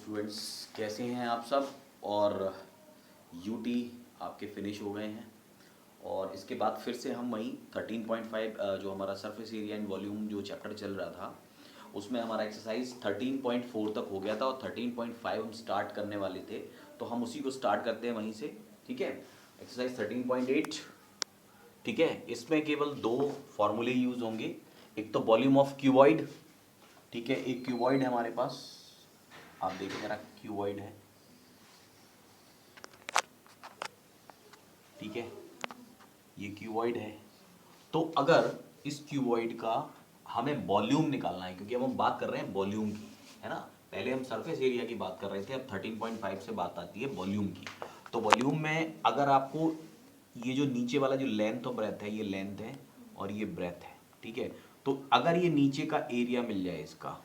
Students, कैसे हैं आप सब। और यूटी आपके फिनिश हो गए हैं और इसके बाद फिर से हम वहीं 13.5 जो हमारा सरफेस एरिया एंड वॉल्यूम जो चैप्टर चल रहा था उसमें हमारा एक्सरसाइज 13.4 तक हो गया था और 13.5 हम स्टार्ट करने वाले थे, तो हम उसी को स्टार्ट करते हैं वहीं से। ठीक है, एक्सरसाइज 13.8। ठीक है, इसमें केवल दो फॉर्मूले यूज होंगे। एक तो वॉल्यूम ऑफ क्यूबॉइड, ठीक है, एक क्यूबॉइड है हमारे पास, आप देखिए जरा, क्यूबॉइड है, ठीक है, ये क्यूबॉइड है। तो अगर इस क्यूबॉइड का हमें वॉल्यूम निकालना है, क्योंकि अब हम बात कर रहे हैं वॉल्यूम की, है ना। पहले हम सरफेस एरिया की बात कर रहे थे, अब 13.5 से बात आती है वॉल्यूम की। तो वॉल्यूम में अगर आपको ये जो नीचे वाला जो लेंथ और ब्रेथ है, ये लेंथ है और ये ब्रेथ है, ठीक है। तो अगर ये नीचे का एरिया मिल जाए इसका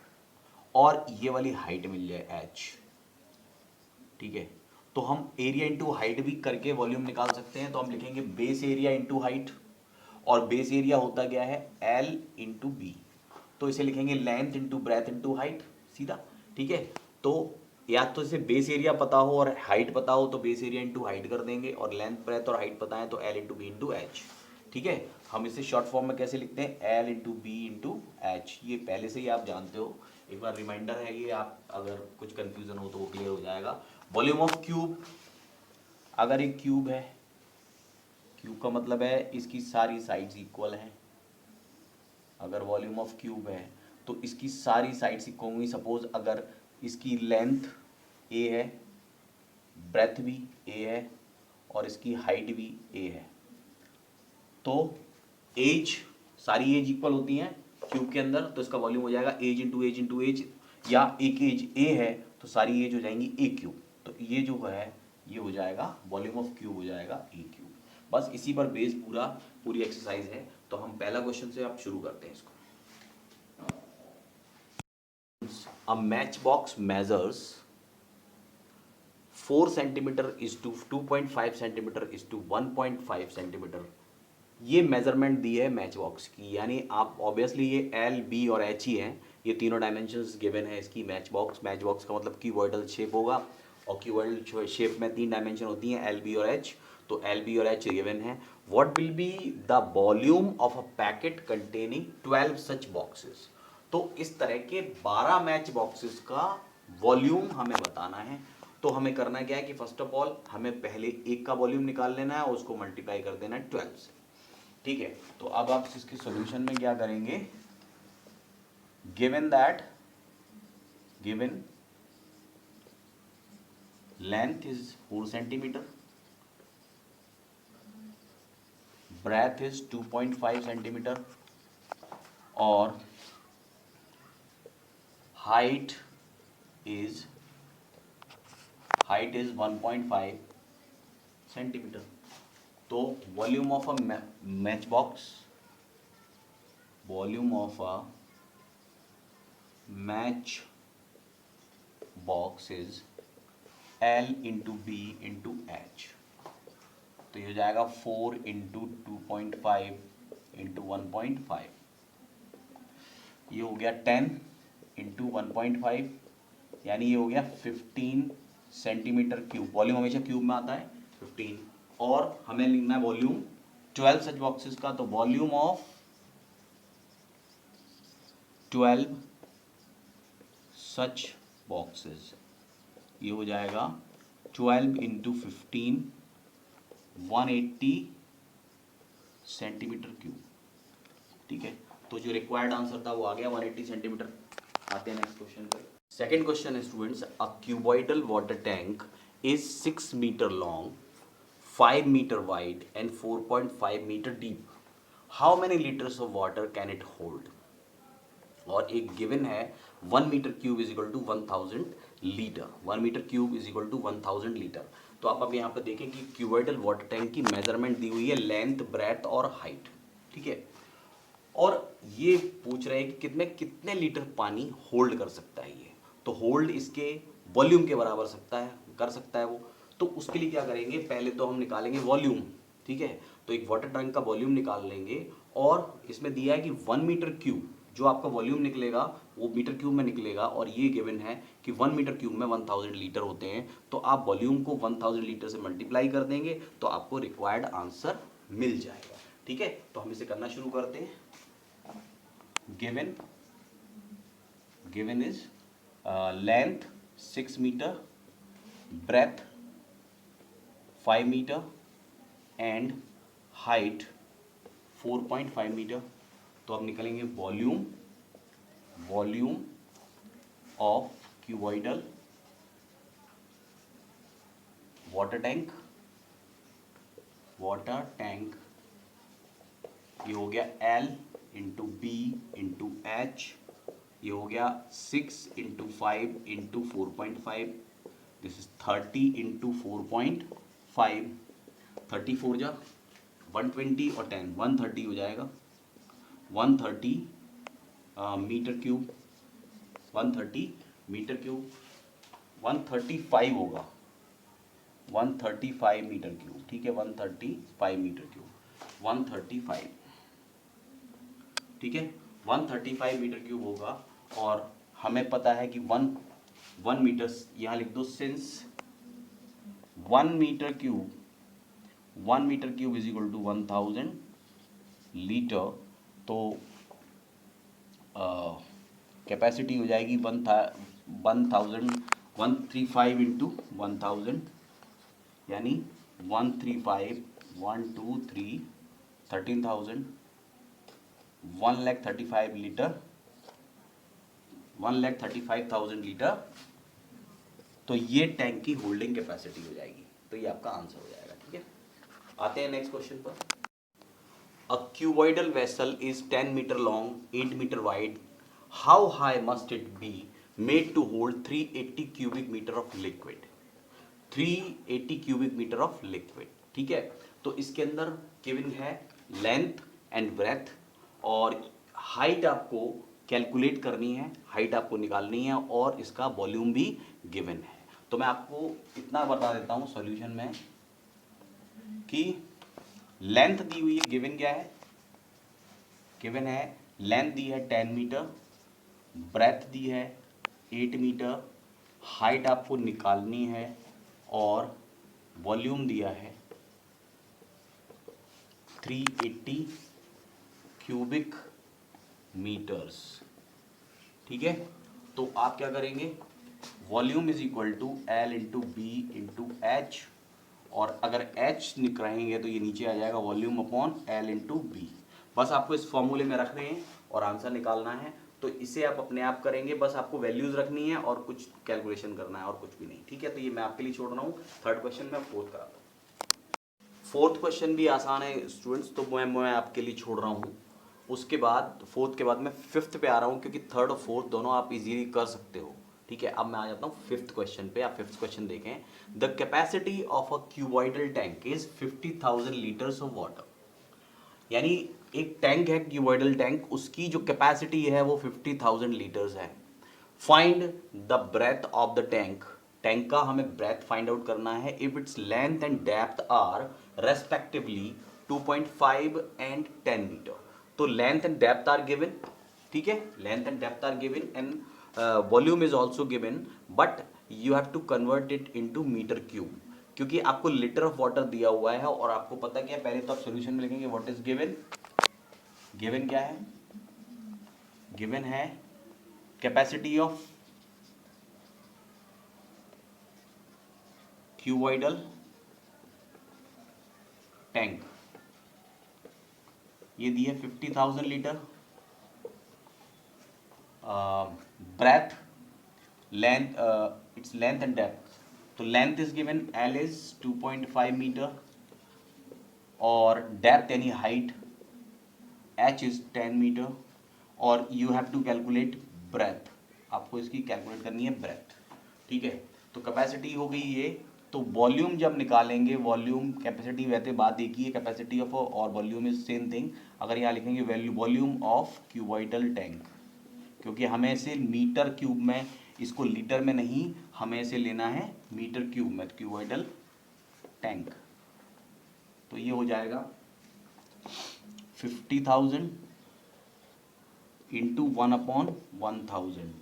और ये वाली हाइट मिल जाए h, ठीक है, तो हम एरिया इंटू हाइट भी करके वॉल्यूम निकाल सकते हैं। तो हम लिखेंगे बेस एरिया इंटू हाइट, और बेस एरिया होता क्या है, L इंटू बी। तो इसे लिखेंगे length into breadth into height, सीधा। ठीक है, तो या तो इसे बेस एरिया पता हो और हाइट पता हो तो बेस एरिया इंटू हाइट कर देंगे, और लेंथ ब्रेथ और हाइट पता है तो L into B into H. ठीक है, हम इसे शॉर्ट फॉर्म में कैसे लिखते हैं, L into B into H. ये पहले से ही आप जानते हो, एक बार रिमाइंडर है ये, आप अगर कुछ कंफ्यूजन हो तो वो क्लियर हो जाएगा। वॉल्यूम ऑफ क्यूब, अगर एक क्यूब है, क्यूब का मतलब है इसकी सारी साइड्स इक्वल हैं। अगर वॉल्यूम ऑफ क्यूब है तो इसकी सारी साइड्स इक्वल होंगी। सपोज अगर इसकी लेंथ ए है, ब्रेथ भी ए है और इसकी हाइट भी ए है, तो एज, सारी एज इक्वल होती हैं क्यूब के अंदर, तो इसका वॉल्यूम हो जाएगा edge into edge into edge, या एक एज ए है तो सारी एज हो जाएंगी ए क्यूब। तो ये जो है ये हो जाएगा वॉल्यूम ऑफ क्यूब, हो जाएगा ए क्यूब। बस इसी पर बेस पूरी एक्सरसाइज है। तो हम पहला क्वेश्चन से आप शुरू करते हैं इसको। A matchbox measures 4 centimeter is to 2.5 centimeter is to 1.5 centimeter। ये मेजरमेंट दी है मैच बॉक्स की, यानी आप ऑब्वियसली ये एल बी और एच ही हैं, ये तीनों डायमेंशंस गिवन है इसकी। मैच बॉक्स का मतलब क्यूबॉइडल शेप होगा, और क्यूबॉइडल शेप में 3 डायमेंशन होती हैं, एल बी और एच। तो एल बी और एच गिवन है। What will be the volume of a packet containing 12 such boxes. तो इस तरह के 12 मैच बॉक्सेस का वॉल्यूम हमें बताना है। तो हमें करना क्या है कि फर्स्ट ऑफ ऑल हमें पहले एक का वॉल्यूम निकाल लेना है और उसको मल्टीप्लाई कर देना है 12 से। ठीक है, तो अब आप इसके सॉल्यूशन में क्या करेंगे, given length is 4 centimetre, breadth is 2.5 centimetre और हाइट इज 1.5 सेंटीमीटर। तो volume of a matchbox is L into B into H. तो ये हो जाएगा 4 इंटू 2.5 इंटू 1.5, ये हो गया 10 इंटू 1.5, यानी ये हो गया 15 सेंटीमीटर क्यूब। वॉल्यूम हमेशा क्यूब में आता है 15, और हमें लिखना है वॉल्यूम 12 सच बॉक्सेस का। तो वॉल्यूम ऑफ 12 सच बॉक्सेस, ये हो जाएगा 12 इंटू 15, 180 सेंटीमीटर क्यूब। ठीक है, तो जो रिक्वायर्ड आंसर था वो आ गया 180 सेंटीमीटर। आते हैं नेक्स्ट क्वेश्चन पर। सेकेंड क्वेश्चन है students, a cuboidal water tank is 6 metre long, 5 metre wide and 4.5 metre deep. How many litres of water can it hold. और एक गिवन है 1 metre cube is equal to 1000 litre. 1 metre cube is equal to 1000 litre. तो आप अब यहाँ पर देखें कि क्यूबॉइडल वाटर टैंक की मेजरमेंट दी हुई है, लेंथ, ब्रेथ और हाइट। ठीक है, और ये पूछ रहे हैं कि कितने लीटर पानी होल्ड कर सकता है ये। तो होल्ड इसके वॉल्यूम के बराबर कर सकता है वो। तो उसके लिए क्या करेंगे, पहले तो हम निकालेंगे वॉल्यूम। ठीक है, तो एक वाटर टैंक का वॉल्यूम निकाल लेंगे, और इसमें दिया है कि 1 मीटर क्यूब जो आपका वॉल्यूम निकलेगा वो मीटर क्यूब में निकलेगा, और ये गिवन है कि 1 मीटर क्यूब में 1000 लीटर होते हैं, तो आप वॉल्यूम को 1000 लीटर से मल्टीप्लाई कर देंगे तो आपको रिक्वायर्ड आंसर मिल जाएगा। ठीक है, तो हम इसे करना शुरू करते हैं। Given is length 6 metre, breadth 5 metre and height 4.5 metre. तो अब निकलेंगे volume of cuboidal water tank, ये हो गया L into B into H, ये हो गया 6 into 5 into 4.5, this is 30 into 4.5, 34 जा 120 और 10 130 हो जाएगा, 130 मीटर क्यूब, 130 मीटर क्यूब, 135 होगा, 135 मीटर क्यूब। ठीक है, 135 मीटर क्यूब, 135, ठीक है, 135 मीटर क्यूब होगा। और हमें पता है कि 1 मीटर, यहाँ लिख दो, since 1 metre cube is equal to 1000 litre, तो कैपेसिटी हो जाएगी 135 इंटू 1000, यानी 135 1 2 3 13,000, 1,35,000 लीटर, 1,35,000 लीटर। तो ये टैंक की होल्डिंग कैपेसिटी हो जाएगी, तो ये आपका आंसर हो जाएगा। ठीक है, आते हैं नेक्स्ट क्वेश्चन पर। A cuboidal vessel is 10 meter long, 8 meter wide. How high must it be made to hold 380 cubic meter of liquid? 380 cubic meter of liquid। ठीक है, तो इसके अंदर गिवन है लेंथ एंड ब्रेथ, और हाइट आपको calculate करनी है, हाइट आपको निकालनी है, और इसका वॉल्यूम भी गिवन है। तो मैं आपको इतना बता देता हूँ सॉल्यूशन में कि लेंथ दी हुई है, गिवन क्या है, गिवन है लेंथ दी है 10 मीटर, ब्रेथ दी है 8 मीटर, हाइट आपको निकालनी है, और वॉल्यूम दिया है 380 क्यूबिक मीटर्स। ठीक है, तो आप क्या करेंगे, volume is equal to L into B into H, और अगर H निकालेंगे तो ये नीचे आ जाएगा volume upon L into B. बस आपको इस फॉर्मूले में रखने हैं और आंसर निकालना है, तो इसे आप अपने आप करेंगे, बस आपको वैल्यूज रखनी है और कुछ कैलकुलेशन करना है और कुछ भी नहीं। ठीक है, तो ये मैं आपके लिए छोड़ रहा हूँ। थर्ड क्वेश्चन में फोर्थ करा दूँ। फोर्थ क्वेश्चन भी आसान है स्टूडेंट्स, तो मैं आपके लिए छोड़ रहा हूँ। उसके बाद फोर्थ के बाद मैं फिफ्थ पे आ रहा हूँ, क्योंकि थर्ड और फोर्थ दोनों आप इजीली कर सकते हो। ठीक है, अब मैं आ जाता हूँ फिफ्थ क्वेश्चन पे। आप फिफ्थ क्वेश्चन देखें, the capacity of a cuboidal tank is 50,000 litres of water. यानी एक टैंक है क्यूबॉइडल टैंक, उसकी जो कैपेसिटी है वो 50,000 लीटर्स है। Find the breadth of the tank, tank का हमें ब्रेथ फाइंड आउट करना है। If it's length and depth are respectively 2.5 and 10 metre. तो length and depth are given, ठीक है, length and depth are given, and volume is also given, but you have to convert it into metre cube, क्योंकि आपको litre of water दिया हुआ है और आपको पता क्या है। पहले तो आप सॉल्यूशन में लिखेंगे व्हाट इज गिवन, गिवन क्या है, गिवन है कैपेसिटी ऑफ क्यूबॉइडल टैंक, ये दी है 50,000 litre. Breadth, length, it's length and depth, तो length is given L is 2.5 metre, और डेप्थ यानी हाइट H इज 10 मीटर, और you have to calculate breadth, आपको इसकी कैलकुलेट करनी है ब्रेथ। ठीक है, तो कैपेसिटी हो गई ये। तो वॉल्यूम जब निकालेंगे, वॉल्यूम कैपेसिटी वैसे बात एक ही है, कैपेसिटी ऑफ और वॉल्यूम इज सेम थिंग। अगर यहाँ लिखेंगे वॉल्यूम ऑफ क्यूबॉइडल टैंक, क्योंकि हमें इसे मीटर क्यूब में, इसको लीटर में नहीं, हमें इसे लेना है मीटर क्यूब में, क्यूबॉइडल टैंक। तो ये हो जाएगा 50,000 इंटू 1/1000।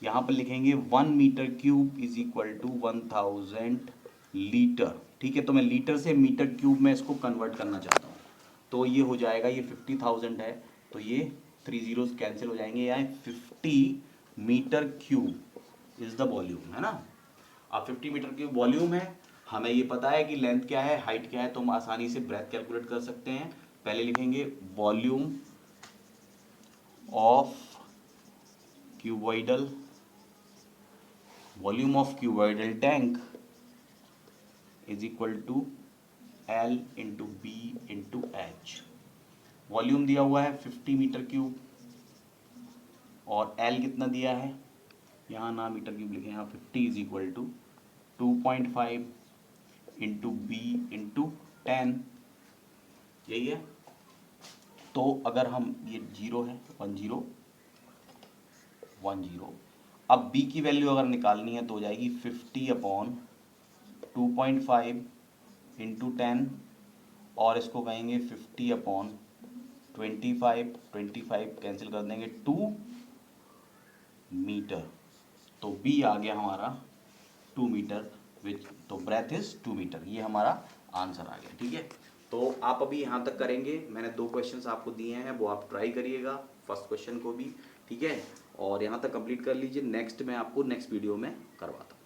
यहाँ पर लिखेंगे 1 metre cube is equal to 1000 litre. ठीक है, तो मैं लीटर से मीटर क्यूब में इसको कन्वर्ट करना चाहता हूँ। तो ये हो जाएगा, ये 50,000 है तो ये 3 जीरोस कैंसिल हो जाएंगे, यहाँ 50 metre cube is the volume, है ना। अब 50 मीटर क्यूब वॉल्यूम है, हमें ये पता है कि लेंथ क्या है, हाइट क्या है, तो हम आसानी से ब्रेथ कैलकुलेट कर सकते हैं। पहले लिखेंगे volume of cuboidal, volume of cuboidal tank is equal to L into B into H. Volume दिया हुआ है 50 मीटर क्यूब और L कितना दिया है, यहाँ ना मीटर क्यूब लिखे, यहाँ 50 is equal to 2.5 into B into 10, यही है। तो अगर हम ये 0 है 10 10, अब b की वैल्यू अगर निकालनी है तो हो जाएगी 50/2.5 इंटू 10, और इसको कहेंगे 50/25 कैंसिल कर देंगे 2 मीटर। तो b आ गया हमारा 2 मीटर, विच तो ब्रेथ इज 2 मीटर, ये हमारा आंसर आ गया। ठीक है, तो आप अभी यहाँ तक करेंगे, मैंने 2 क्वेश्चंस आपको दिए हैं, वो आप ट्राई करिएगा, फर्स्ट क्वेश्चन को भी। ठीक है, और यहाँ तक कंप्लीट कर लीजिए, नेक्स्ट मैं आपको नेक्स्ट वीडियो में करवाता हूँ।